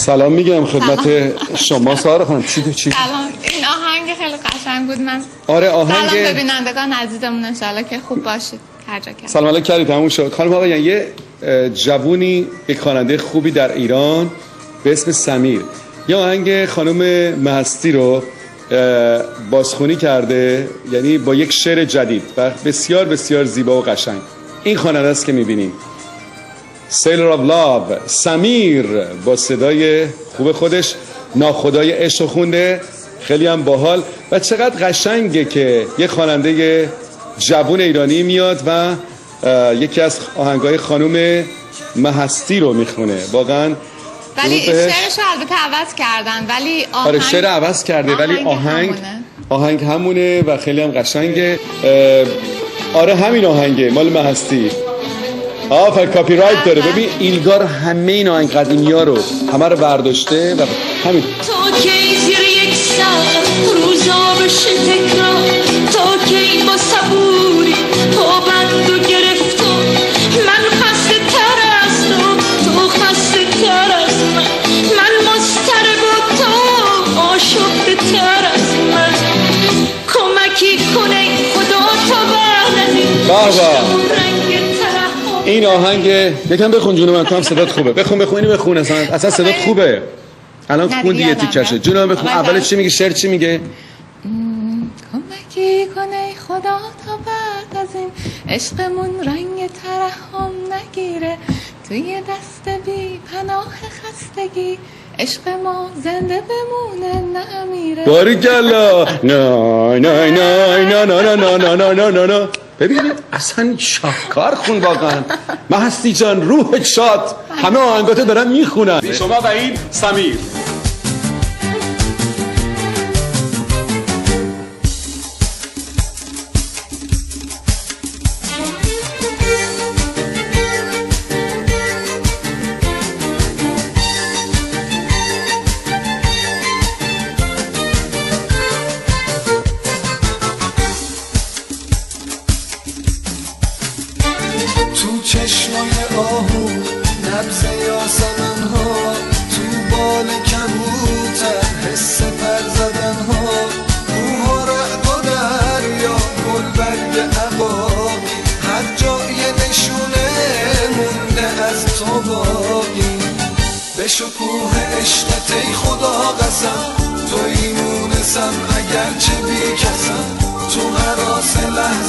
سلام میگم خدمت شما سارا خانم. چی؟ سلام، این آهنگ خیلی قشنگ بود. من آره آهنگ. سلام ببینندگان عزیزمون، انشالله که خوب باشید هر جا که سلام علیک کردید، تموم شد. خانم آقا یه جوونی، یک خواننده خوبی در ایران به اسم سمیر یه آهنگ خانم مهستی رو بازخوانی کرده، یعنی با یک شعر جدید و بسیار بسیار زیبا و قشنگ. این خواننده است که میبینیم، Sailor of Love، سمیر با صدای خوب خودش ناخدای عشق خونده، خیلی هم باحال و چقدر قشنگه که یه خواننده جوون ایرانی میاد و یکی از آهنگای خانم مهستی رو میخونه. واقعا ولی شعرش رو البته عوض کردن، ولی آهنگ آره شعر عوض کرده ولی آهنگ همونه و خیلی هم قشنگه. آره همین آهنگه مال مهستی. آفر کاپی رایت داره. ببین ایلگار همه این آهنگ قدیمی ها رو همه رو برداشته و همین تا کی زیر یک سر روزا بشه تکرار، تا کی با صبوری پابند و گرفتار، من خسته تر از تو خسته تر از من مضطرب و تو آشفته تر از من، کمکی کنه خدا تا بعد از این این آهنگ یکم بخون جونم. من تو هم صدات خوبه. بخون اینو بخون. اصلا صدات خوبه. الان خوندی یه تیکشه. جونم بخون. اولش چی میگه؟ شعر چی میگه؟ کمکی کنه خدا تا بعد از این عشقمون رنگ ترحم نگیره، توی دست بی پناه خستگی عشق ما زنده بمونه نمیره. باریکلا. نه نه نه نه نه نه نه نه نه نه نه. ببینید اصلا شاهکار خون واقعا. مهستی جان روحت شاد. همه آهنگاتو دارن میخونن. شما و این سمیر. تو چشمای آهو نبض یاسمن ها، تو بال کبوتر حس پر زدن ها، موها رعد و دریا گل برگ عباقی، هر جای نشونه مونده از تو باقی، به شکوه عشقت ای خدا قسم، توی مونسم اگرچه بی کسم، تو هراس لحظه